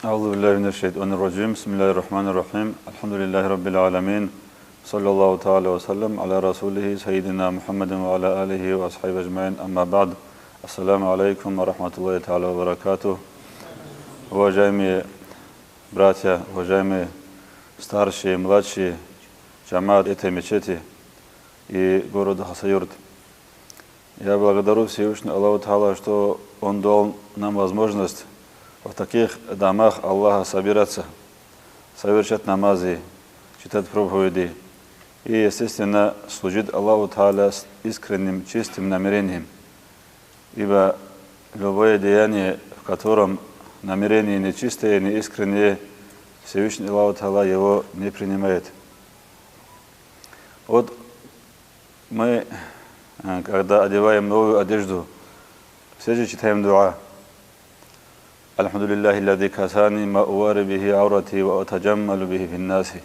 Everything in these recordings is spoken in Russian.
أعوذ بالله من الشيطان الرجيم بسم الله الرحمن الرحيم الحمد لله رب العالمين صلى الله تعالى وسلم على رسوله سيدنا محمد وعلى آله وأصحابه أجمعين أما بعد السلام عليكم ورحمة الله تعالى وبركاته. Уважаемые братья, уважаемые старшие, младшие, джамаат этой мечети и города Хасавюрт, я благодарю Всевышнего Аллаху Та'ала, что Он дал нам возможность в таких домах Аллаха собираться, совершать намазы, читать проповеди и, естественно, служить Аллаху Та'ала с искренним, чистым намерением. Ибо любое деяние, в котором намерение нечистое, неискреннее, Всевышний Аллах Та'ала его не принимает. Вот мы, когда одеваем новую одежду, все же читаем дуа. Алхамдулиллахи лади касани ма увари бихи аурати ва атаджаммалу бихи финнаси.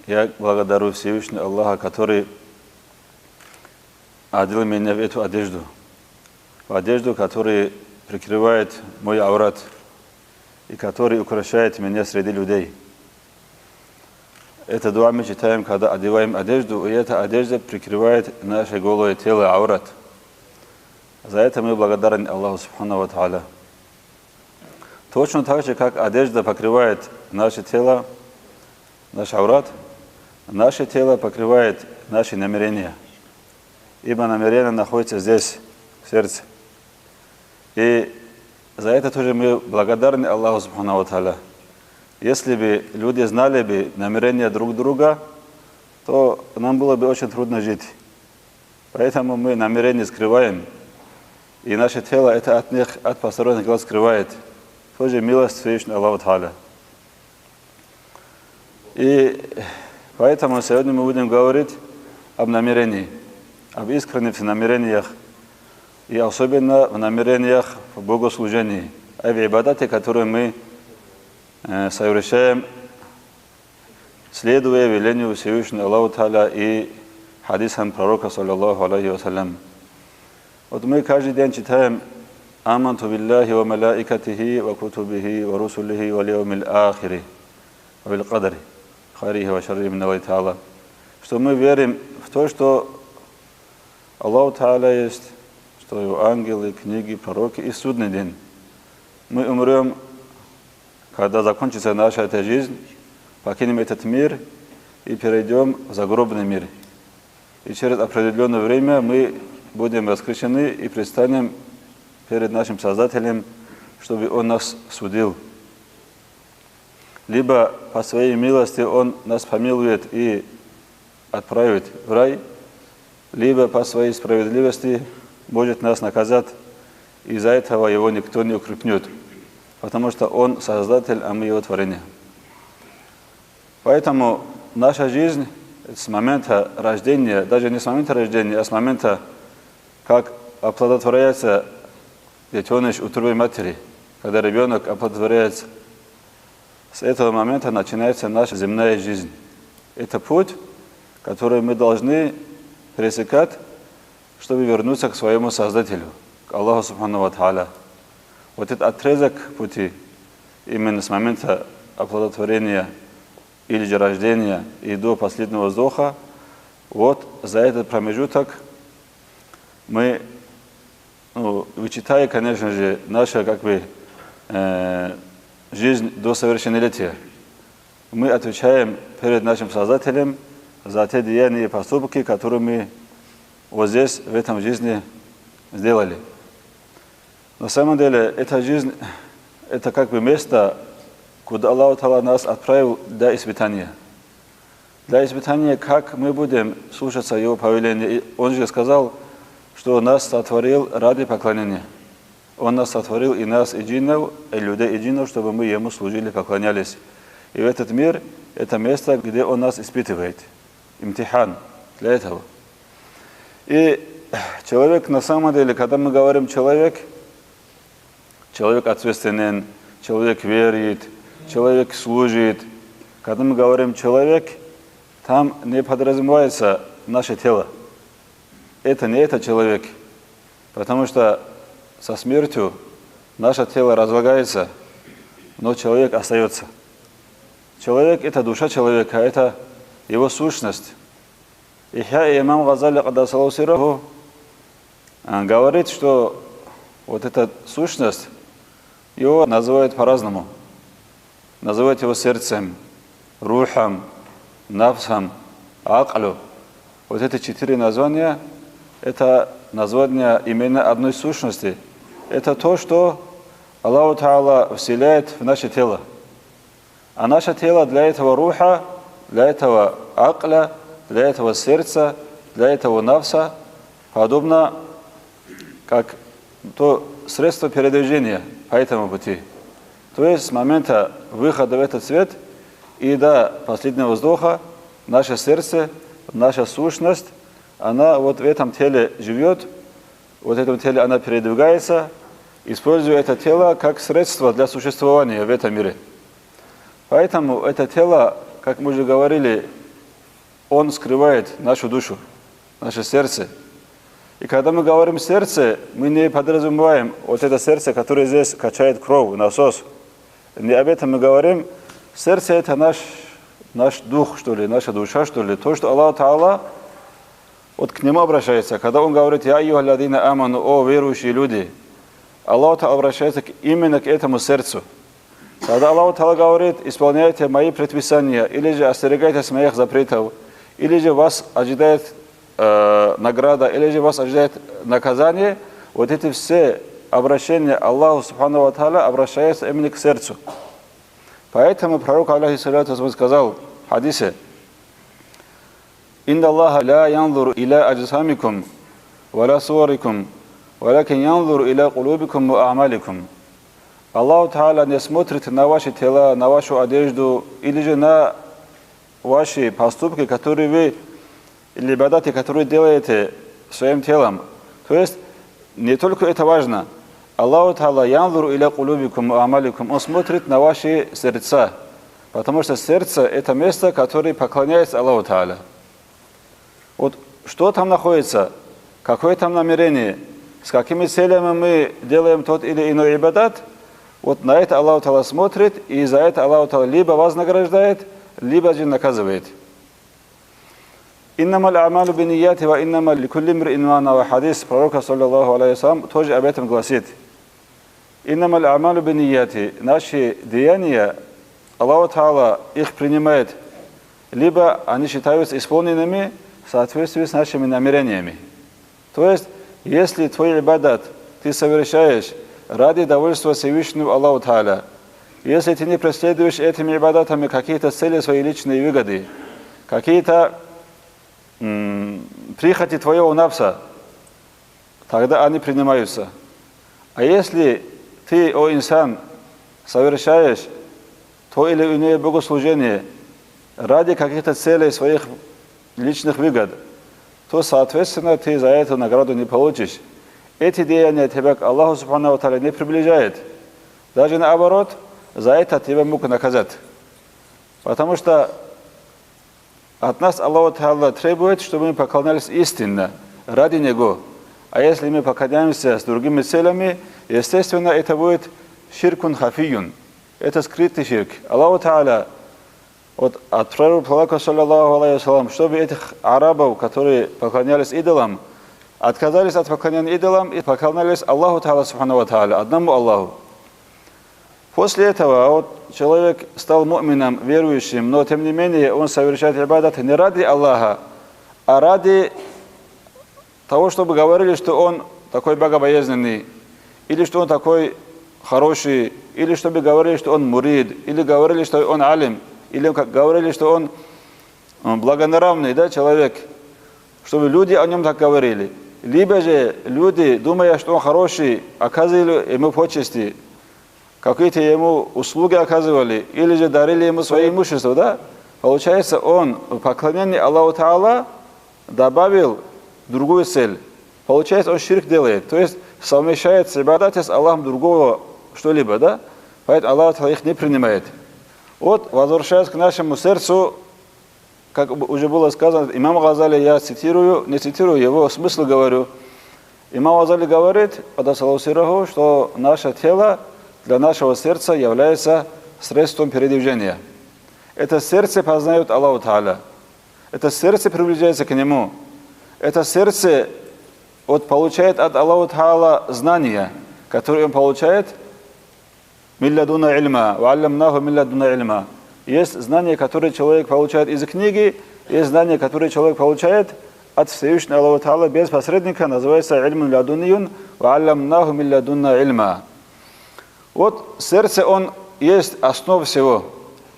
Я благодарю Всевышнего Аллаха, который одел меня в эту одежду. В одежду, которая прикрывает мой аурат и который украшает меня среди людей. Это дуа мы читаем, когда одеваем одежду, и эта одежда прикрывает наше голое тело, аурат. За это мы благодарны Аллаху Субхану ва Та'аля. Точно так же, как одежда покрывает наше тело, наш аурат, наше тело покрывает наши намерения. Ибо намерение находится здесь, в сердце. И за это тоже мы благодарны Аллаху Субхану ва Та'аля. Если бы люди знали бы намерения друг друга, то нам было бы очень трудно жить. Поэтому мы намерения скрываем, и наше тело это от них, от посторонних глаз скрывает. Тоже милость Всевышнего Аллаха Та'аля. И поэтому сегодня мы будем говорить об намерении, об искренних намерениях, и особенно в намерениях в богослужении, а в ибадате, которые мы совершаем, следуя велению Всевышнего Аллаха Та'аля и хадисам пророка, саллаллаху алейхи вассалям. Вот мы каждый день читаем «Аманту биллахи ва малаикатихи ва кутубихи ва русулихи ва лиумил ахири ва бил кадари хайрихи ва шаррихи мин Аллахи Та'аля». Что мы верим в то, что Аллах Та'аля есть, что его ангелы, книги, пророки и судный день. Мы умрем, когда закончится наша эта жизнь, покинем этот мир и перейдем в загробный мир. И через определенное время мы будем воскрешены и предстанем перед нашим Создателем, чтобы Он нас судил. Либо по своей милости Он нас помилует и отправит в рай, либо по своей справедливости может нас наказать, и из-за этого Его никто не укрепнет, потому что Он Создатель, а мы Его творение. Поэтому наша жизнь с момента рождения, даже не с момента рождения, а с момента, как оплодотворяется детеныш утробы матери, когда ребенок оплодотворяется, с этого момента начинается наша земная жизнь. Это путь, который мы должны пересекать, чтобы вернуться к своему Создателю, к Аллаху Субхану ва Та'аля. Вот этот отрезок пути, именно с момента оплодотворения или же рождения и до последнего вздоха, вот за этот промежуток мы, вычитая, конечно же, нашу жизнь до совершеннолетия, мы отвечаем перед нашим Создателем за те деяния и поступки, которые мы вот здесь, в этом жизни сделали. На самом деле, эта жизнь, это место, куда Аллах Та'аля нас отправил для испытания. Для испытания, как мы будем слушаться Его повеления. И Он же сказал, что нас сотворил ради поклонения. Он нас сотворил и нас, и джиннов, и людей, и джиннов, чтобы мы Ему служили, поклонялись. И в этот мир, это место, где Он нас испытывает. Имтихан для этого. И человек, на самом деле, когда мы говорим человек ответственен, человек верит, человек служит. Когда мы говорим человек, там не подразумевается наше тело. Это не этот человек, потому что со смертью наше тело разлагается, но человек остается. Человек – это душа человека, это его сущность. И имам Газали Каддасаллаху сирраху говорит, что вот эта сущность, его называют по-разному. Называют его сердцем, рухом, нафсом, аклю. Вот эти 4 названия – это название именно одной сущности. Это то, что Аллах Та'ала вселяет в наше тело. А наше тело для этого руха, для этого акля, для этого сердца, для этого нафса, подобно как то средство передвижения по этому пути. То есть с момента выхода в этот свет и до последнего вздоха наше сердце, наша сущность, она вот в этом теле живет, вот в этом теле она передвигается, используя это тело как средство для существования в этом мире. Поэтому это тело, как мы уже говорили, он скрывает нашу душу, наше сердце. И когда мы говорим сердце, мы не подразумеваем вот это сердце, которое здесь качает кровь, насос. Не об этом мы говорим. Сердце – это наш дух, что ли, наша душа, что ли. То, что Аллах Та'ала вот к нему обращается. Когда он говорит: «Я айюхалладина аману», о верующие люди, Аллах Та'ала обращается именно к этому сердцу. Когда Аллах Та'ала говорит: «Исполняйте мои предписания», или же «Остерегайтесь моих запретов», или же «Вас ожидает награда», или же «Вас ожидает наказание», вот эти все обращения Аллаху Субхану ва Тааля обращаются именно к сердцу. Поэтому пророк алейхиссалату вассалям сказал в хадисе: «Инна Аллаха ла янзуру иля аджсамикум ва ла суарикум, валякин янзуру иля кулубикум ва а'маликум». Аллах Та'аля не смотрит на ваши тела, на вашу одежду, или же на ваши поступки, которые вы, или ибадаты, которые делаете своим телом. То есть не только это важно. Аллах Та'аля янзуру иля кулубикум ва а'маликум. Он смотрит на ваши сердца, потому что сердце – это место, которое поклоняется Аллаху Та'аля. Вот что там находится, какое там намерение, с какими целями мы делаем тот или иной ибадат, вот на это Аллах Та'аля смотрит, и за это Аллах Та'аля либо вознаграждает, либо же наказывает. «Иннама аль-амалу биннияти ва иннама ликулли имриин ма нава». Хадис пророка, саллаллаху алейхи вассалям, тоже об этом гласит. «Иннама аль-амалу биннияти». Наши деяния, Аллах Та'аля их принимает, либо они считаются исполненными в соответствии с нашими намерениями. То есть, если твой ибадат ты совершаешь ради довольства Всевышнего Аллаху Та'аля, если ты не преследуешь этими ибадатами какие-то цели, свои личные выгоды, какие-то прихоти твоего нафса, тогда они принимаются. А если ты, о инсан, совершаешь то или иное богослужение ради каких-то целей своих личных выгод, то, соответственно, ты за эту награду не получишь. Эти деяния тебя к Аллаху Субхану ва Тааля не приближают. Даже наоборот, за это тебя могут наказать. Потому что от нас Аллах Та'аля требует, чтобы мы поклонялись истинно, ради Него. А если мы поклоняемся с другими целями, естественно, это будет ширкун хафиюн. Это скрытый ширк. Аллах Та'аля вот отправил пророка, саллаллаху алейхи вассалям, чтобы этих арабов, которые поклонялись идолам, отказались от поклонения идолам и поклонялись Аллаху Та'аля Субхану ва Тааля, одному Аллаху. После этого вот человек стал му'мином, верующим, но тем не менее он совершает ибадат не ради Аллаха, а ради того, чтобы говорили, что он такой богобоязненный, или что он такой хороший, или чтобы говорили, что он мурид, или говорили, что он алим, или говорили, что он благонравный, да, человек, чтобы люди о нем так говорили. Либо же люди, думая, что он хороший, оказывали ему почести, какие-то ему услуги оказывали, или же дарили ему свое имущество, да? Получается, он в поклонении Аллаху Та'аля добавил другую цель. Получается, он ширк делает, то есть совмещает ибадат с Аллахом другого что-либо, да? Поэтому Аллах Та'аля их не принимает. Вот, возвращаясь к нашему сердцу, как уже было сказано, имам Газали, я цитирую, не цитирую, его смысл говорю. Имам Газали говорит, что наше тело для нашего сердца является средством передвижения. Это сердце познает Аллаху Та'аля. Это сердце приближается к Нему. Это сердце получает от Аллаха Та'аля знания, которые он получает милладуна ильма, ва'алламнаху милладуна ильма. Есть знания, которые человек получает из книги, есть знания, которые человек получает от Всевышнего Аллаха Та'аля без посредника, называется ильмун ладуньюн, ва'алламнаху милладуна ильма. Вот сердце, он есть основа всего.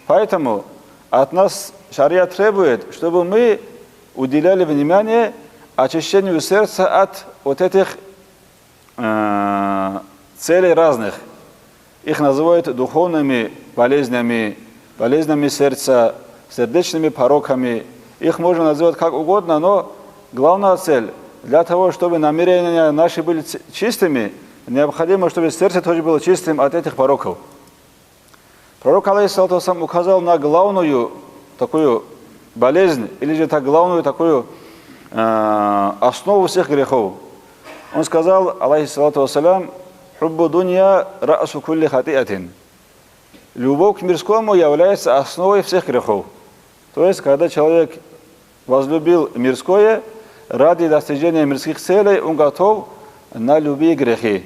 Поэтому от нас шариат требует, чтобы мы уделяли внимание очищению сердца от вот этих целей разных. Их называют духовными болезнями, болезнями сердца, сердечными пороками. Их можно называть как угодно, но главная цель, для того, чтобы намерения наши были чистыми, необходимо, чтобы сердце тоже было чистым от этих пороков. Пророк, алейхиссалату вассалам, указал на главную такую болезнь, или же так главную такую основу всех грехов. Он сказал, алейхиссалату вассалам, «Хуббу дунья ра'су кулли хатиатин». Любовь к мирскому является основой всех грехов. То есть, когда человек возлюбил мирское, ради достижения мирских целей, он готов на любые грехи.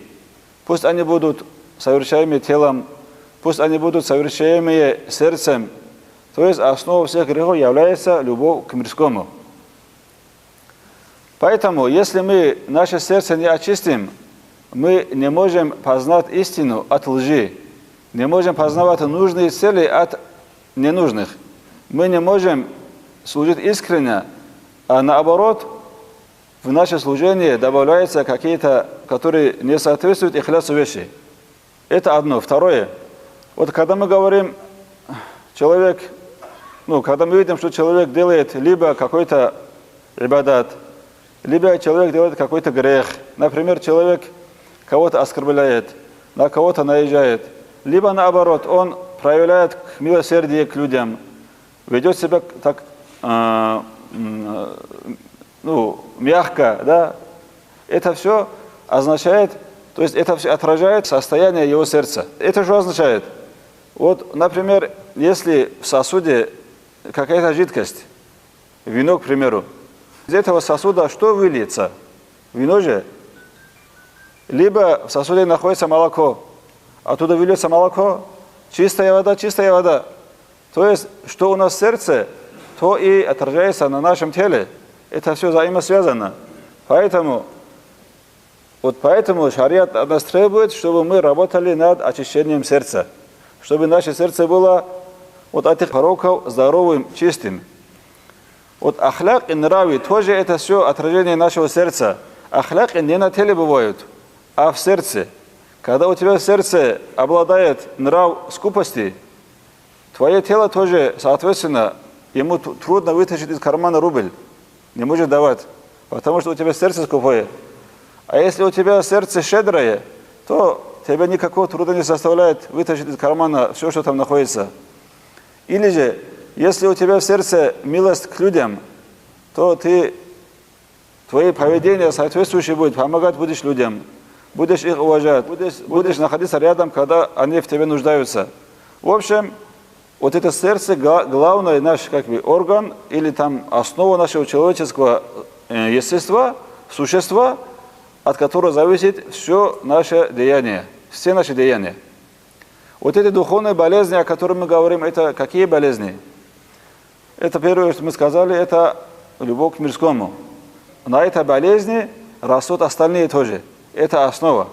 Пусть они будут совершаемые телом, пусть они будут совершаемые сердцем. То есть основой всех грехов является любовь к мирскому. Поэтому, если мы наше сердце не очистим, мы не можем познать истину от лжи, не можем познавать нужные цели от ненужных. Мы не можем служить искренне, а наоборот, в наше служение добавляются какие-то, которые не соответствуют ихлясу вещи. Это одно. Второе. Вот когда мы говорим, человек, когда мы видим, что человек делает либо какой-то ибадат, либо человек делает какой-то грех. Например, человек кого-то оскорбляет, на кого-то наезжает. Либо наоборот, он проявляет милосердие к людям, ведет себя так мягко, да. Это все означает, то есть это все отражает состояние его сердца. Это что означает? Вот, например, если в сосуде какая-то жидкость, вино, к примеру, из этого сосуда что выльется? Вино же. Либо в сосуде находится молоко, оттуда выльется молоко, чистая вода, чистая вода. То есть, что у нас в сердце, то и отражается на нашем теле. Это все взаимосвязано. Поэтому шариат от нас требует, чтобы мы работали над очищением сердца. Чтобы наше сердце было от этих пороков здоровым, чистым. Вот ахляк и нравы тоже это все отражение нашего сердца. Ахляк не на теле бывают, а в сердце. Когда у тебя в сердце обладает нрав скупости, твое тело тоже, соответственно, ему трудно вытащить из кармана рубль. Не может давать, потому что у тебя сердце скупое. А если у тебя сердце щедрое, то тебе никакого труда не составляет вытащить из кармана все, что там находится. Или же, если у тебя в сердце милость к людям, то твое поведение соответствующее будет, помогать будешь людям, будешь их уважать, будешь находиться рядом, когда они в тебе нуждаются. В общем, вот это сердце главный наш орган или там основа нашего человеческого естества, существа, от которого зависит все наше деяние, все наши деяния. Вот эти духовные болезни, о которых мы говорим, это какие болезни? Это первое, что мы сказали, это любовь к мирскому. На этой болезни растут остальные тоже. Это основа.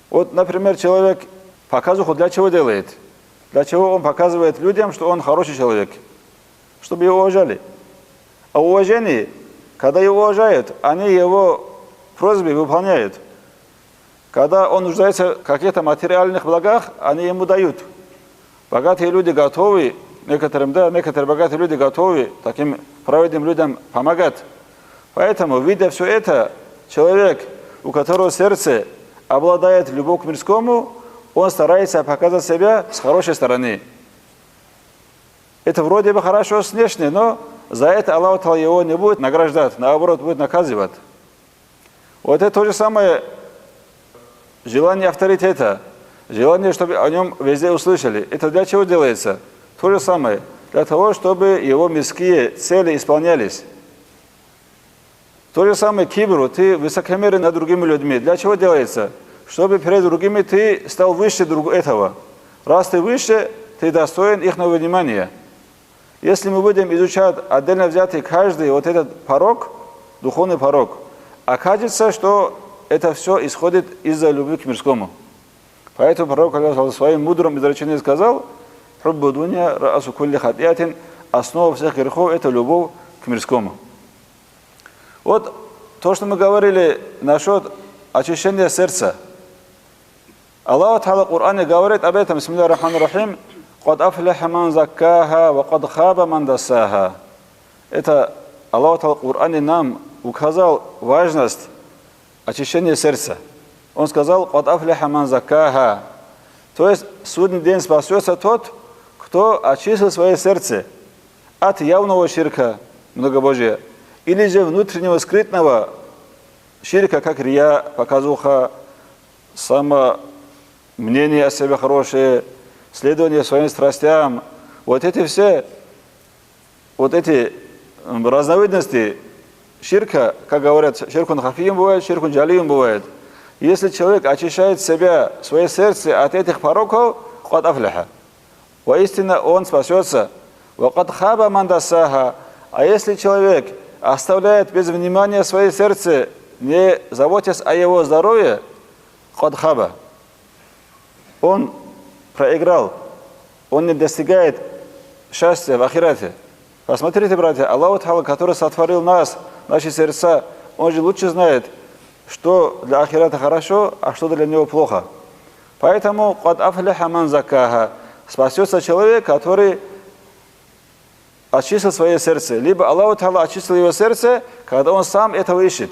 Вот, например, человек показуху для чего делает? Для чего он показывает людям, что он хороший человек? Чтобы его уважали. А уважение, когда его уважают, они его просьбы выполняют. Когда он нуждается в каких-то материальных благах, они ему дают. Богатые люди готовы, некоторые богатые люди готовы таким праведным людям помогать. Поэтому, видя все это, человек, у которого сердце обладает любовью к мирскому, он старается показать себя с хорошей стороны. Это вроде бы хорошо внешне, но за это Аллах его не будет награждать, наоборот, будет наказывать. Вот это то же самое желание авторитета. желание, чтобы о нем везде услышали. Это для чего делается? То же самое. Для того, чтобы его мирские цели исполнялись. То же самое кибру, ты высокомерен над другими людьми. Для чего делается? Чтобы перед другими ты стал выше этого. Раз ты выше, ты достоин их внимания. Если мы будем изучать отдельно взятый каждый вот этот порок, духовный порок, окажется, что это все исходит из-за любви к мирскому. Поэтому пророк в своем мудром изречении сказал: «Хуббу дуня раасу кулли хатиатин», основа всех грехов – это любовь к мирскому. Вот то, что мы говорили насчет очищения сердца. Аллах Та'ала в Коране говорит об этом. Бисмиллахи рахмани рахим. «Кад афляха ман заккаха, ва кад хаба ман дасаха». Это Аллах Та'ала в Коране нам указал важность очищения сердца. Он сказал: «Кад афляха ман заккаха». То есть в судный день спасется тот, кто очистил свое сердце от явного ширка, многобожия, или же внутреннего скрытного ширка, как рия, показуха, мнение о себе хорошее, следование своим страстям. Вот эти все, вот эти разновидности ширка, как говорят, ширкун хафием бывает, ширкун джалием бывает. Если человек очищает себя, свое сердце от этих пороков, кад афляха. Воистину он спасется. Ва кад хаба ман дасаха. А если человек оставляет без внимания свое сердце, не заботясь о его здоровье, кад хаба, он проиграл, он не достигает счастья в ахирате. Посмотрите, братья, Аллах Та'ала, который сотворил нас, наши сердца, он же лучше знает, что для ахирата хорошо, а что для него плохо. Поэтому кад афляха ман заккаха, спасется человек, который очистил свое сердце. Либо Аллах Та'ала очистил его сердце, когда он сам этого ищет.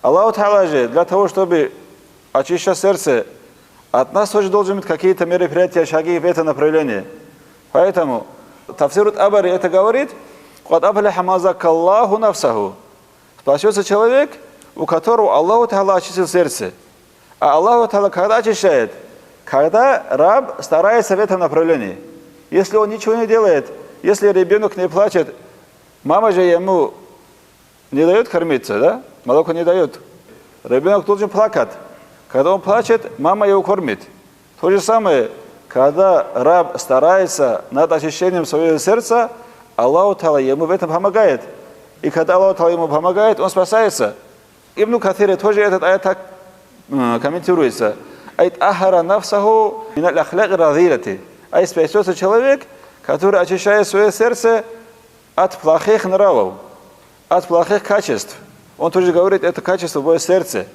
Аллах Та'ала же для того, чтобы очищать сердце, от нас тоже должны быть какие-то мероприятия, шаги в это направление. Поэтому Тафсир Табари это говорит: «Кад афляха ман заккаллаху нафсаху». Спасется человек, у которого Аллах Та'ала очистил сердце. А Аллах Та'ала когда очищает? Когда раб старается в этом направлении. Если он ничего не делает, если ребенок не плачет, мама же ему не дает кормиться, да? Молоко не дает. Ребенок должен плакать. Когда он плачет, мама его кормит. То же самое, когда раб старается над очищением своего сердца, Аллах Та'ала ему в этом помогает. И когда Аллах Та'ала ему помогает, он спасается. Ибн Катир тоже этот аят так комментируется. Айт ахара нафсаху миналь ахляк разилати. А спасется человек, который очищает свое сердце от плохих нравов, от плохих качеств. Он тоже говорит, это качество в сердце.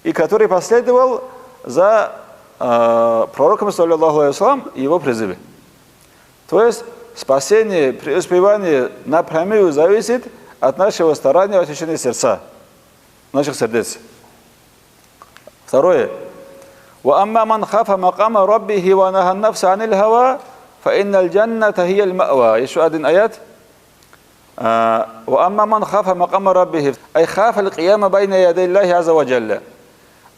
И который последовал за пророком, саллаллаху алейхи вассалям, и его призыве. То есть спасение, преуспевание напрямую зависит от нашего старания в очищении сердца, наших сердец. Второе. وَأَمَّا مَنْ خَافَ مَقَامَ رَبِّهِ وَنَهَى النَّفْسَ عَنِ الْهَوَى فَإِنَّ الْجَنَّةَ هِيَ الْمَأْوَى. Еще один аят. وَأَمَّا مَنْ خَافَ مَقَامَ رَبِّهِ أي خَافَ الْقِيَامَ بَيْنَ يَدَيِ اللَّهِ عَزَّ وَجَلَّ.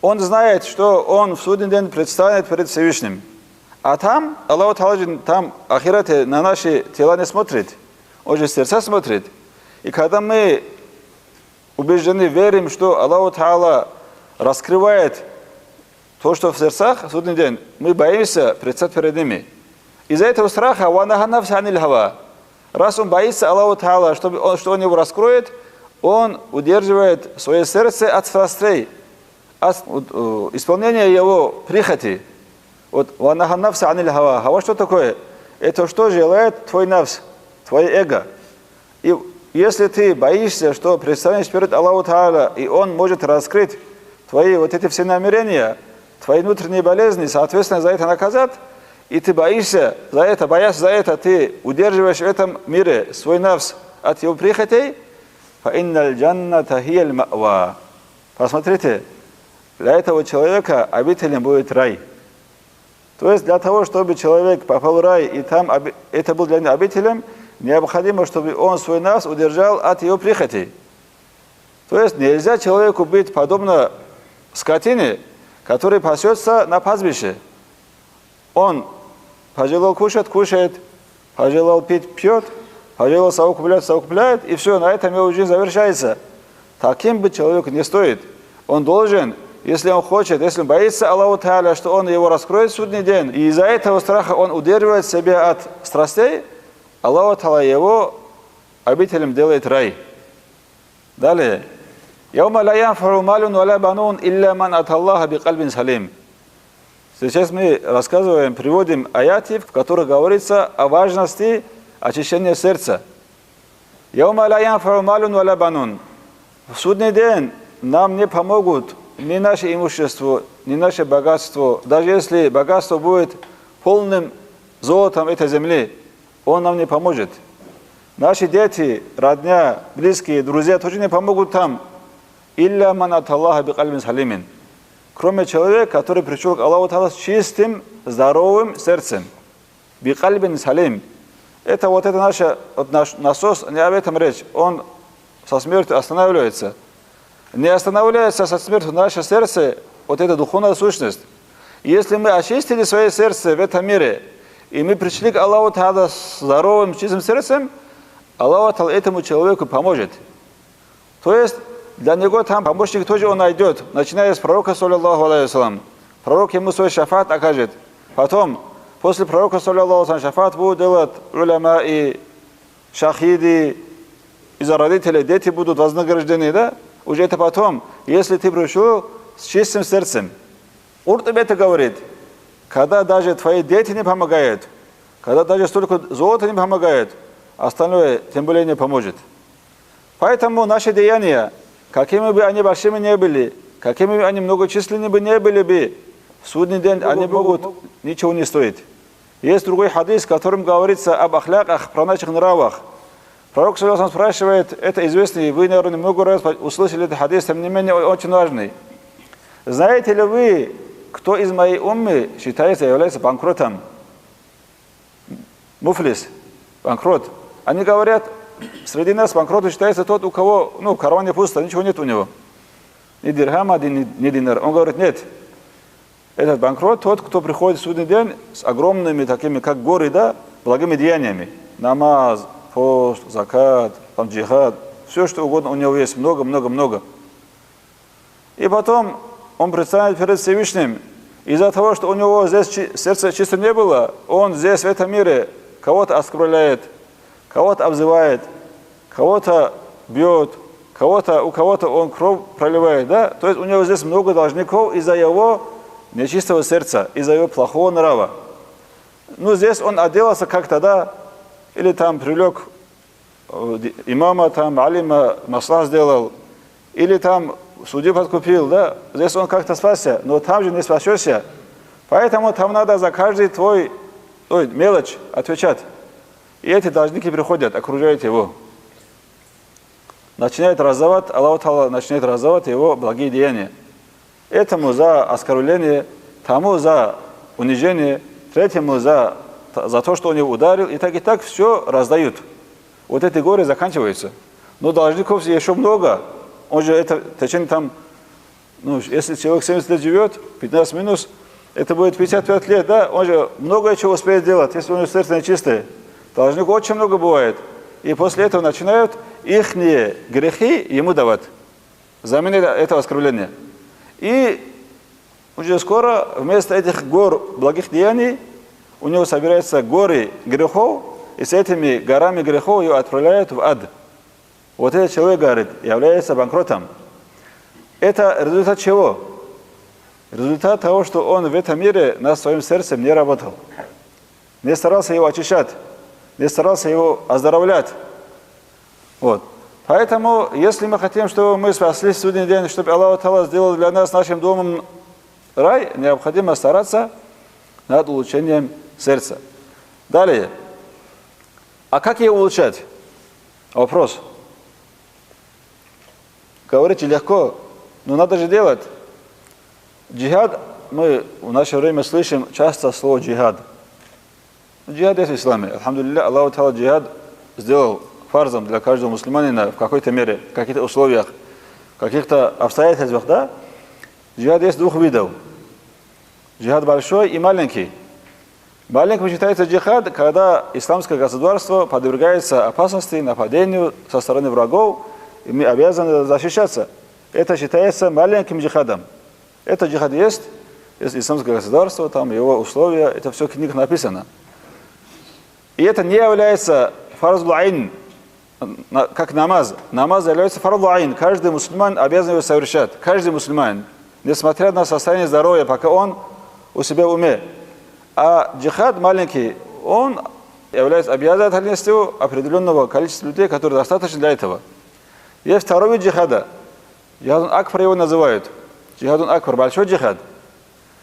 Он знает, что он в судный день предстанет перед Всевышним. А там, Аллах Та'ала там, ахирате, на наши тела не смотрит. Он же сердца смотрит. И когда мы убеждены, верим, что Аллах Та'ала раскрывает то, что в сердцах в судный день, мы боимся предстать перед ними. Из-за этого страха, раз он боится Аллаха Та'ала, что он его раскроет, он удерживает свое сердце от страстей, от исполнения его прихоти. Вот хава, что такое? Это что желает твой навс, твое эго. И если ты боишься, что предстанешь перед Аллаху Та'ала, и он может раскрыть твои вот эти все намерения, твои внутренние болезни, соответственно, за это наказать, и ты боишься за это, боясь за это, ты удерживаешь в этом мире свой навс от его прихотей, посмотрите, для этого человека обителем будет рай. То есть для того, чтобы человек попал в рай, и там это был для него обителем, необходимо, чтобы он свой навс удержал от его прихотей. То есть нельзя человеку быть подобно скотине, который пасется на пастбище. Он пожелал кушать, кушает, пожелал пить, пьет, пожелал совокупляет, и все, на этом его жизнь завершается. Таким быть человеку не стоит. Он должен, если он хочет, если он боится Аллаху Тааля, что он его раскроет в судный день, и из-за этого страха он удерживает себя от страстей, Аллаху Тааля его обителем делает рай. Далее. «Яума ла янфау малун ва ла банун илля ман аталлаха бикальбин салим». Сейчас мы рассказываем, приводим аяты, в которых говорится о важности очищения сердца. «Яума ла янфау малун ва ла банун». В судный день нам не помогут ни наше имущество, ни наше богатство. Даже если богатство будет полным золотом этой земли, он нам не поможет. Наши дети, родня, близкие, друзья тоже не помогут там. «Илля ман аталлаха бикальбин салимин». Кроме человека, который пришел к Аллаху Та'ала с чистым, здоровым сердцем. Бикальбин салим. Это вот это наш насос, не об этом речь. Он со смертью останавливается. Не останавливается со смертью наше сердце, вот эта духовная сущность. Если мы очистили свое сердце в этом мире, и мы пришли к Аллаху Та'ала с здоровым, чистым сердцем, Аллах этому человеку поможет. То есть для него там помощник тоже он найдет, начиная с пророка, саллаллаху алейхи вассалам. Пророк ему свой шафат окажет. Потом, после пророка, саллаллаху алейхи вассалам, шафат будут делать уляма и шахиды, из-за родителей дети будут вознаграждены, да? Уже это потом, если ты пришел с чистым сердцем. Уртуб это говорит, когда даже твои дети не помогают, когда даже столько золота не помогает, остальное тем более не поможет. Поэтому наши деяния, какими бы они большими не были, какими бы они многочисленными бы не были бы, в судный день они могут ничего не стоить. Есть другой хадис, в котором говорится об ахляках, про наших нравах. Пророк саллаллаху алейхи вассалям спрашивает, это известный, вы, наверное, много раз услышали этот хадис, тем не менее очень важный. Знаете ли вы, кто из моей уммы является банкротом? Муфлис, банкрот. Они говорят, среди нас банкротом считается тот, у кого, в кармане пусто, ничего нет у него. Ни дирхама, ни динар. Он говорит, нет. Этот банкрот тот, кто приходит в судный день с огромными такими, как горы, да, благими деяниями. Намаз, пост, закат, джихад, все что угодно у него есть, много. И потом он предстанет перед Всевышним. Из-за того, что у него здесь сердце чисто не было, он здесь, в этом мире, кого-то оскорбляет, кого-то обзывает, кого-то бьет, у кого-то он кровь проливает, да? То есть у него здесь много должников из-за его нечистого сердца, из-за его плохого нрава. Здесь он оделся как-то, да, или там привлек имама, там, алима, масла сделал, или там судью подкупил, да, здесь он как-то спасся, но там же не спасешься. Поэтому там надо за каждый твой мелочь отвечать. И эти должники приходят, окружают его. Начинает раздавать, Аллах Та'ала начинает раздавать его благие деяния. Этому за оскорбление, тому за унижение, третьему за то, что он его ударил, и так все раздают. Вот эти горы заканчиваются. Но должников еще много. Он же это в течение там, если человек 70 лет живет, 15 минус, это будет 55 лет, да? Он же много чего успеет делать, если у него сердце нечистое. Должников очень много бывает. И после этого начинают ихние грехи ему давать. Замены этого оскорбления. И уже скоро вместо этих гор благих деяний у него собираются горы грехов, и с этими горами грехов его отправляют в ад. Вот этот человек, говорит, является банкротом. Это результат чего? Результат того, что он в этом мире над своим сердцем не работал. Не старался его очищать, не старался его оздоровлять. Вот. Поэтому, если мы хотим, чтобы мы спаслись в судный день, чтобы Аллах Та'ала сделал для нас нашим домом рай, необходимо стараться над улучшением сердца. Далее. А как его улучшать? Вопрос. Говорите легко, но надо же делать. Джихад, мы в наше время слышим часто слово джихад. Джихад есть в исламе. Алхамдулилля, Аллах Та'ала джихад сделал фарзом для каждого мусульманина в какой-то мере, в каких-то условиях, в каких-то обстоятельствах, да? Джихад есть двух видов. Джихад большой и маленький. Маленьким считается джихад, когда исламское государство подвергается опасности, нападению со стороны врагов, и мы обязаны защищаться. Это считается маленьким джихадом. Это джихад есть исламское государство, там его условия, это все в книгах написано. И это не является фарзу айн, как намаз. Намаз является фарзу айн. Каждый мусульман обязан его совершать. Каждый мусульман, несмотря на состояние здоровья, пока он у себя в уме. А джихад маленький, он является обязательностью определенного количества людей, которые достаточно для этого. Есть второй вид джихада. Джихадун акбар его называют. Джихадун акбар, большой джихад.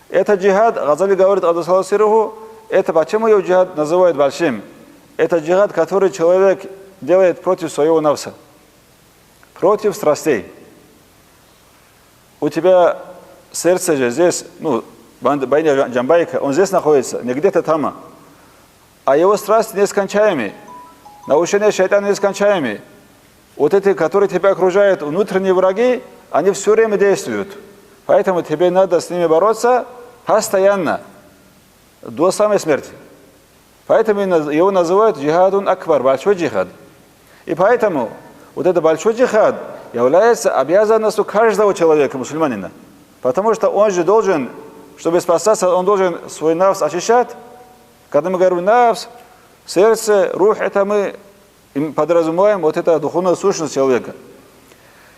Это джихад, Газали говорит, это почему его джихад называют большим? Это джихад, который человек делает против своего навса, против страстей. У тебя сердце же здесь, Байня Джамбайка, он здесь находится, не где-то там. А его страсти нескончаемые, научения шайтана нескончаемые. Вот эти, которые тебя окружают, внутренние враги, они все время действуют. Поэтому тебе надо с ними бороться постоянно, до самой смерти. Поэтому его называют джихадун акбар, большой джихад. И поэтому вот этот большой джихад является обязанностью каждого человека, мусульманина. Потому что он же должен, чтобы спасаться, он должен свой навс очищать. Когда мы говорим навс, сердце, рух, это мы подразумеваем вот это духовная сущность человека.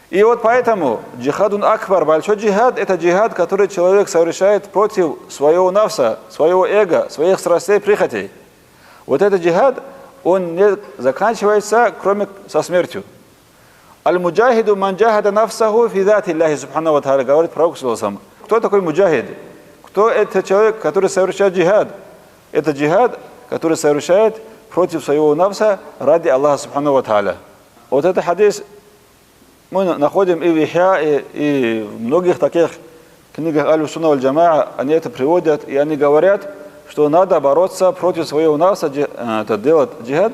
И вот поэтому джихадун акбар, большой джихад, это джихад, который человек совершает против своего навса, своего эго, своих страстей, прихотей. Вот этот джихад, он не заканчивается, кроме со смертью. Аль-муджахиду ман джахада нафсаху фи зати Аллахи субхану ва тааля, говорит пророк саллаллаху. Кто такой муджахид? Кто это человек, который совершает джихад? Это джихад, который совершает против своего навса ради Аллаха субхану ва тааля. Вот этот хадис мы находим и в Ихья, и в многих таких книгах Аль-Сунна валь-Джамаа, они это приводят, и они говорят, что надо бороться против своего навса, это делать джихад.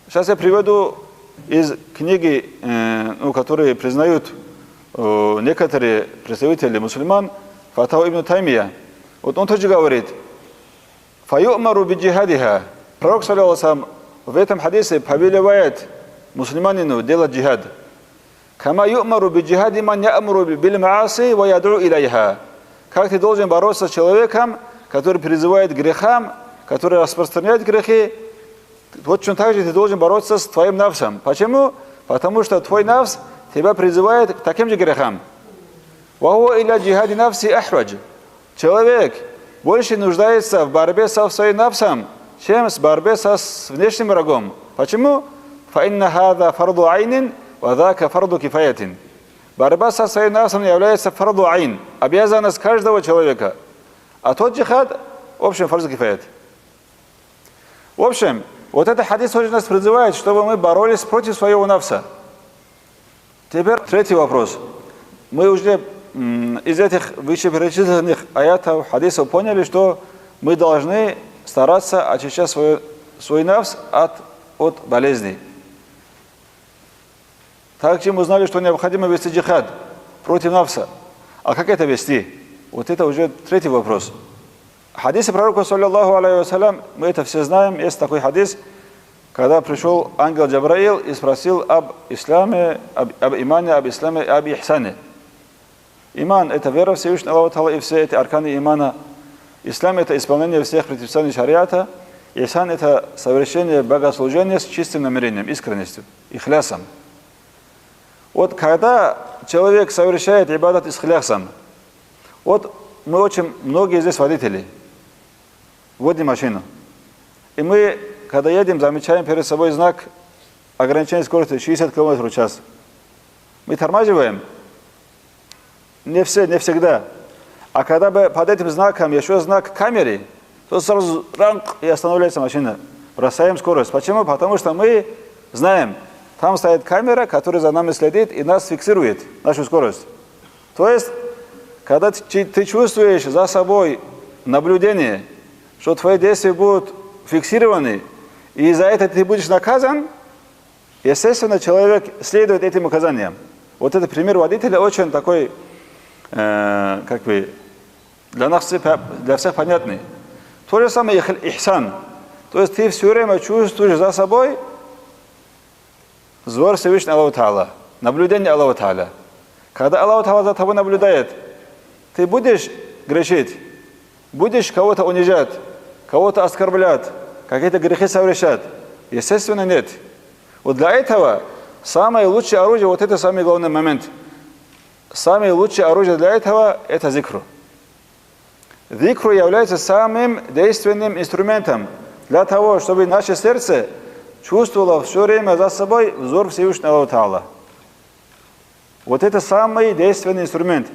Сейчас я приведу из книги, которые признают некоторые представители мусульман, Фатау ибн Таймия. Вот он тоже говорит, «Фаю'мару би джихадиха». Пророк, саллаллаху, в этом хадисе повелевает мусульманину делать джихад. «Кама ю'мару би джихади ман я'муру бил мааси ва ядру илайха». Как ты должен бороться с человеком, который призывает к грехам, который распространяет грехи, точно так же ты должен бороться с твоим навсом. Почему? Потому что твой навс тебя призывает к таким же грехам. «Вахуа иля джихади навси ахрадж». Человек больше нуждается в борьбе со своим навсом, чем в борьбе с внешним врагом. Почему? «Фаинна хада фарду айнин, ва дака фарду кифаятин». Борьба со своим навсом является фарду айн, обязанность каждого человека. А тот джихад, в общем, фарду кифаят. В общем, вот этот хадис тоже нас призывает, чтобы мы боролись против своего навса. Теперь третий вопрос. Мы уже из этих вышеперечисленных аятов, хадисов поняли, что мы должны стараться очищать свой навс от болезней. Также мы узнали, что необходимо вести джихад против навса. А как это вести? Вот это уже третий вопрос. Хадисы пророка, саллаллаху алейхи вассалям, мы это все знаем. Есть такой хадис, когда пришел ангел Джабраил и спросил об исламе, об имане, об исламе, об ихсане. Иман – это вера в Всевышнего Аллаха и все эти арканы имана. Ислам – это исполнение всех предписаний шариата. Ихсан – это совершение богослужения с чистым намерением, искренностью, ихлясом. Вот когда человек совершает ибадат ихлясом, вот мы очень многие здесь водители, водим машину. И мы, когда едем, замечаем перед собой знак ограничения скорости 60 км в час. Мы тормаживаем. Не всегда. А когда бы под этим знаком еще знак камеры, то сразу ранг и останавливается машина. Бросаем скорость. Почему? Потому что мы знаем, там стоит камера, которая за нами следит и нас фиксирует, нашу скорость. То есть, когда ты чувствуешь за собой наблюдение, что твои действия будут фиксированы, и за это ты будешь наказан, естественно, человек следует этим указаниям. Вот этот пример водителя очень такой, для нас, для всех понятный. То же самое ихсан. То есть ты все время чувствуешь за собой взор Всевышнего Аллаха Та'аля, наблюдение Аллаха Та'аля. Когда Аллах Та'аля за тобой наблюдает, ты будешь грешить, будешь кого-то унижать, кого-то оскорблять, какие-то грехи совершать? Естественно, нет. Вот для этого самое лучшее оружие, вот это самый главный момент. Самое лучшее оружие для этого – это зикру. Зикру является самым действенным инструментом для того, чтобы наше сердце чувствовало все время за собой взор Всевышнего Аллаха Та'аля. Вот это самый действенный инструмент.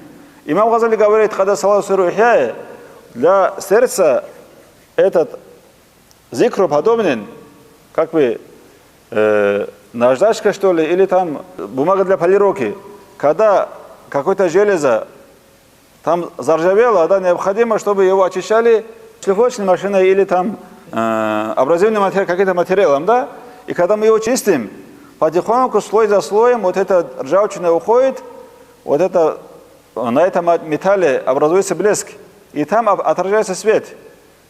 Имам Газали говорит, когда салат суру ихья, для сердца этот зикру подобен, как бы наждачка, что ли, или там бумага для полировки. Когда какое-то железо там заржавело, да, необходимо, чтобы его очищали шлифовочной машиной или там абразивным материалом, каким-то материалом, да? И когда мы его чистим, потихоньку, слой за слоем, вот эта ржавчина уходит, вот это, на этом металле образуется блеск, и там отражается свет.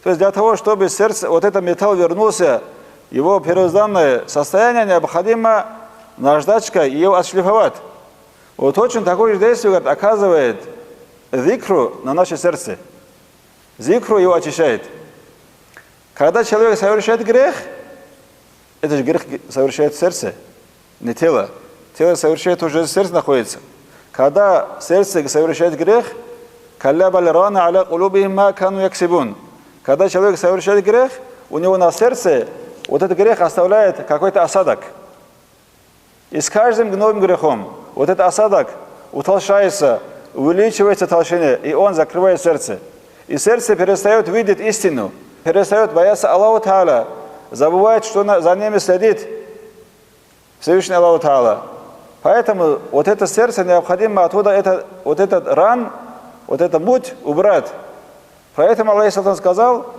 То есть для того, чтобы сердце, вот этот металл вернулся, его первозданное состояние, необходимо наждачкой ее отшлифовать. Вот очень такое же действие оказывает зикру на наше сердце. Зикру его очищает. Когда человек совершает грех, это же грех совершает сердце, не тело. Тело совершает уже, сердце находится. Когда сердце совершает грех, когда человек совершает грех, у него на сердце вот этот грех оставляет какой-то осадок. И с каждым новым грехом вот этот осадок утолщается, увеличивается толщина, и он закрывает сердце. И сердце перестает видеть истину, перестает бояться Аллаха Та'аля, забывает, что за ними следит Всевышний Аллах Та'аля. Поэтому вот это сердце необходимо оттуда вот этот ран, вот этот муть убрать. Поэтому Аллах сказал: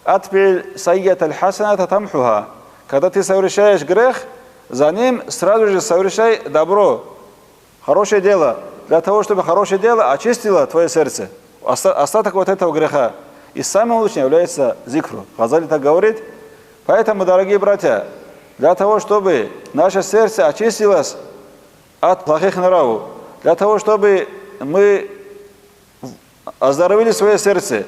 «Атбиль сайят аль-хасаната тамхуха». Когда ты совершаешь грех, за ним сразу же совершай добро, хорошее дело, для того, чтобы хорошее дело очистило твое сердце, остаток вот этого греха. И самым лучшим является зикру. Газали так говорит. Поэтому, дорогие братья, для того, чтобы наше сердце очистилось от плохих нравов, для того, чтобы мы оздоровили свое сердце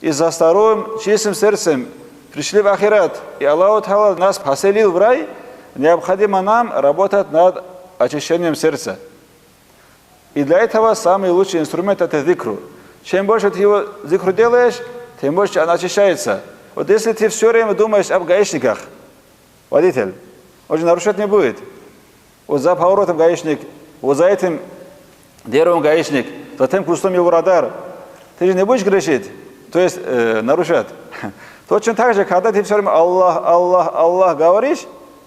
и за здоровым, чистым сердцем пришли в ахират, и Аллах Та'аля нас поселил в рай, необходимо нам работать над очищением сердца. И для этого самый лучший инструмент – это зикру. Чем больше ты его зикру делаешь, тем больше она очищается. Вот если ты все время думаешь об гаишниках, водитель, он же нарушать не будет. Вот за поворотом гаишник, вот за этим деревом гаишник, за тем кустом его радар. Ты же не будешь грешить, то есть нарушать. Точно так же, когда ты все время Аллах, Аллах, Аллах говоришь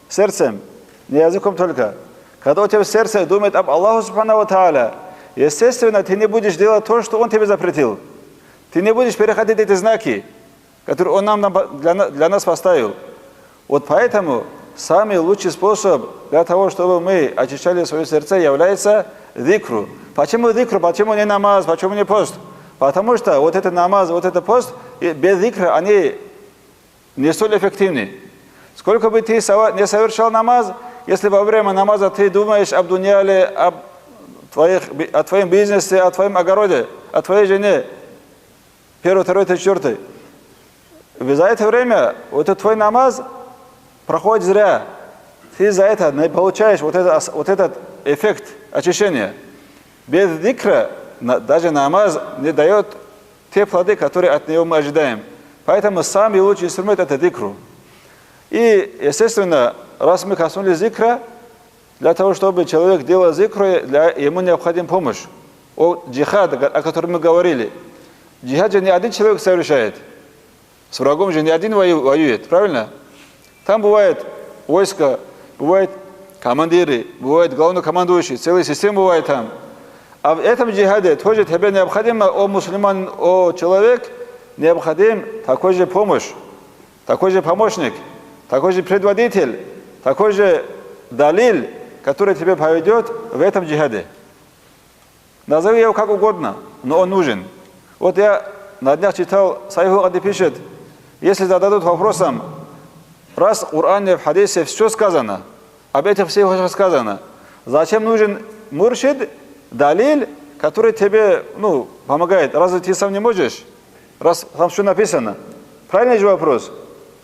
сердцем, не языком только. Когда у тебя сердце думает об Аллаху Субхану ва Тааля, естественно, ты не будешь делать то, что Он тебе запретил. Ты не будешь переходить эти знаки, которые Он для нас поставил. Вот поэтому самый лучший способ для того, чтобы мы очищали свое сердце, является зикру. Почему зикру? Почему не намаз? Почему не пост? Потому что вот этот намаз, вот этот пост, без зикра они не столь эффективны. Сколько бы ты не совершал намаз, если во время намаза ты думаешь об дуньяле, о твоем бизнесе, о твоем огороде, о твоей жене, первый, второй, третий, четвертый, за это время вот этот твой намаз проходит зря. Ты за это не получаешь вот этот эффект очищения. Без зикра даже намаз не дает те плоды, которые от него мы ожидаем. Поэтому самый лучший инструмент – это зикру. И, естественно, раз мы коснулись зикра, для того, чтобы человек делал зикру, ему необходима помощь. Джихад, о котором мы говорили. Джихад же не один человек совершает. С врагом же не один воюет, правильно? Там бывает войско, бывают командиры, бывает главнокомандующий, целая система бывает там. А в этом джихаде тоже тебе необходимо, о мусульман, о человек, необходим такой же помощь, такой же помощник, такой же предводитель, такой же далиль, который тебе поведет в этом джихаде. Назови его как угодно, но он нужен. Вот я на днях читал, Сайху Ади пишет, если зададут вопросом, раз в Коране, в хадисе все сказано, об этих всех сказано, зачем нужен муршид, далиль, который тебе помогает? Разве ты сам не можешь? Раз там все написано. Правильный же вопрос.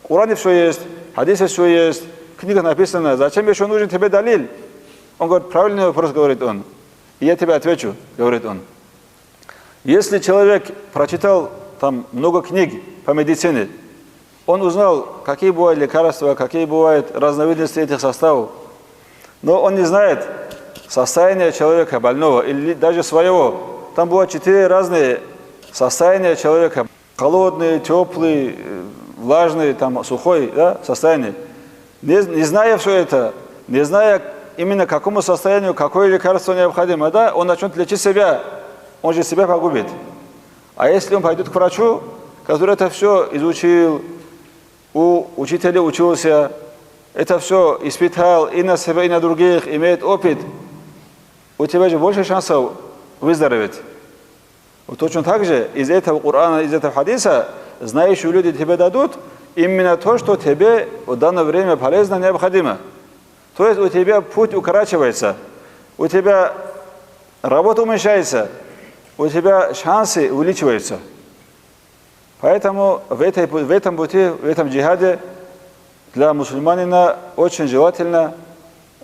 В Коране все есть, в хадисе все есть, в книгах написано. Зачем еще нужен тебе далиль? Он говорит, правильный вопрос, говорит он. И я тебе отвечу, говорит он. Если человек прочитал там много книг по медицине, он узнал, какие бывают лекарства, какие бывают разновидности этих составов, но он не знает состояние человека больного или даже своего. Там бывают 4 разные состояния человека. Холодный, теплый, влажный, там, сухой, да, состояние. Не зная все это, не зная именно какому состоянию, какое лекарство необходимо, да, он начнет лечить себя, он же себя погубит. А если он пойдет к врачу, который это все изучил, у учителя учился, это все испытал и на себя, и на других, имеет опыт, у тебя же больше шансов выздороветь. Вот точно так же из этого Корана, из этого хадиса, знающие люди тебе дадут именно то, что тебе в данное время полезно, необходимо. То есть у тебя путь укорачивается, у тебя работа уменьшается, у тебя шансы увеличиваются. Поэтому в этом пути, в этом джихаде для мусульманина очень желательно,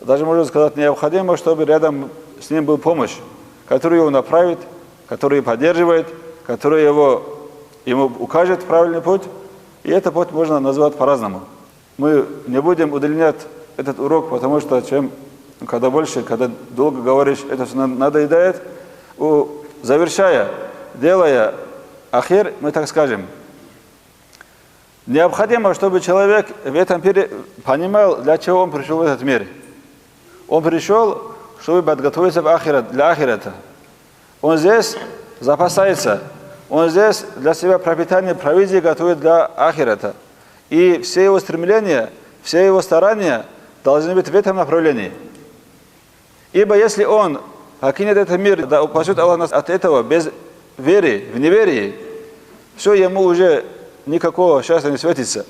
даже можно сказать необходимо, чтобы рядом с ним была помощь, которая его направит, которая поддерживает, которая ему укажет правильный путь. И этот путь можно назвать по-разному. Мы не будем удлинять этот урок, потому что когда долго говоришь, это все надоедает. Завершая, делая ахир, мы так скажем, необходимо, чтобы человек в этом мире понимал, для чего он пришел в этот мир. Он пришел, чтобы подготовиться для ахирата. Он здесь запасается, он здесь для себя пропитание, провизии готовит для ахирата. И все его стремления, все его старания должны быть в этом направлении. Ибо если он покинет этот мир, да упасет Аллах нас от этого без веры, в неверии, все, ему уже никакого счастья не светится.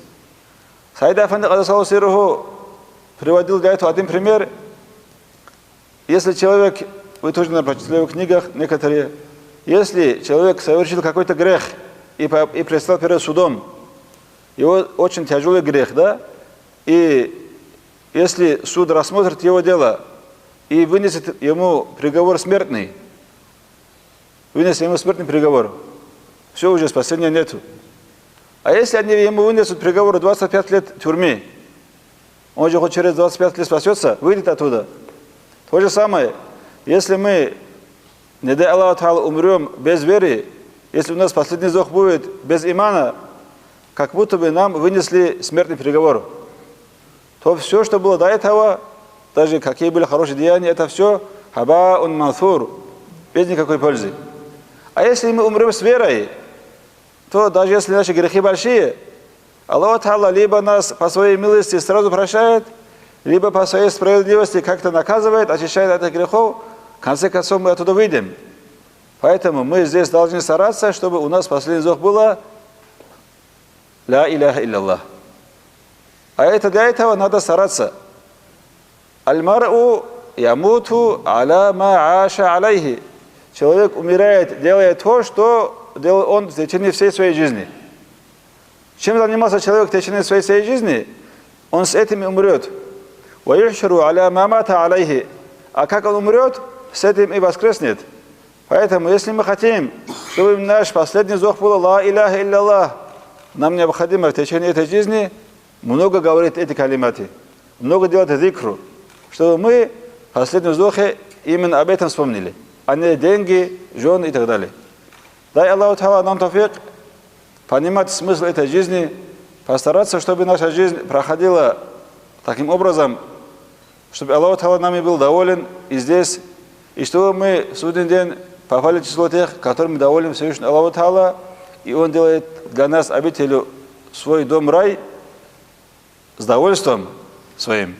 Сайд Афанди Кадасаллаху сирруху приводил для этого один пример. Если человек, вы тоже, наверное, прочитали в книгах некоторые, если человек совершил какой-то грех и предстал перед судом, его очень тяжелый грех, да, и если суд рассмотрит его дело и вынесет ему приговор смертный, вынесет ему смертный приговор, все, уже спасения нету. А если они ему вынесут приговор 25 лет тюрьмы, он же хоть через 25 лет спасется, выйдет оттуда. То же самое, если мы, не дай Аллаху Та'ала, умрем без веры, если у нас последний вздох будет без имана, как будто бы нам вынесли смертный приговор, то все, что было до этого, даже какие были хорошие деяния, это все хабаун мансур, без никакой пользы. А если мы умрем с верой, то даже если наши грехи большие, Аллах Та'ала либо нас по своей милости сразу прощает, либо по своей справедливости как-то наказывает, очищает от этих грехов, в конце концов мы оттуда выйдем. Поэтому мы здесь должны стараться, чтобы у нас последний вздох было «Ля иляха илляллах». А это для этого надо стараться. «Аль-мар'у ямуту аля ма аша алейхи». Человек умирает, делая то, что делал он в течение всей своей жизни. Чем занимался человек в течение своей жизни, он с этим и умрет. «Ваюшру аля ма мата алейхи». А как он умрет, с этим и воскреснет. Поэтому, если мы хотим, чтобы наш последний вздох был «Ла иляха илляллах», нам необходимо в течение этой жизни много говорить эти калиматы, много делать зикру, чтобы мы в последнем вздохе именно об этом вспомнили, а не деньги, жены и так далее. Дай Аллаху Та'ала нам тафик понимать смысл этой жизни, постараться, чтобы наша жизнь проходила таким образом, чтобы Аллах Та'ала нами был доволен и здесь, и чтобы мы в судный день попали в число тех, которыми доволен Всевышний Аллах Та'ала, и Он делает для нас обителю свой дом рай с довольством своим.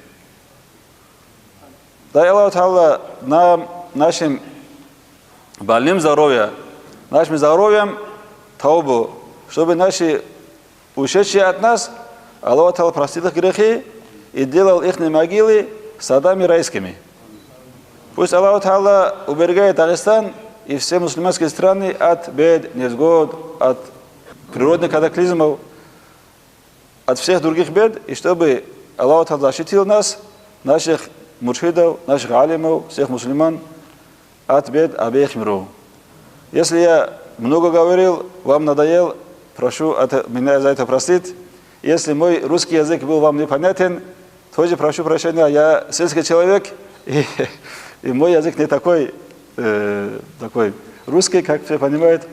Дай Аллах Та'ала нам, нашим больным здоровья, нашим здоровьем таубу, чтобы наши ушедшие от нас, Аллах Та'ала простил их грехи и делал их могилы садами райскими. Пусть Аллах Та'ала уберегает Дагестан и все мусульманские страны от бед, невзгод, от природных катаклизмов, от всех других бед, и чтобы Аллах Та'ала защитил нас, наших муршидов, наших алимов, всех мусульман от бед обеих миров. Если я много говорил, вам надоел, прошу меня за это простить. Если мой русский язык был вам непонятен, тоже прошу прощения, я сельский человек, и мой язык не такой русский, как все понимают.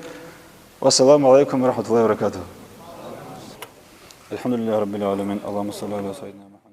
Вассаламу алейкум ва рахматуллахи ва баракатуху. Альхамдулиллахи раббил аламин. Аллахумма салли аля сайидина Мухаммад.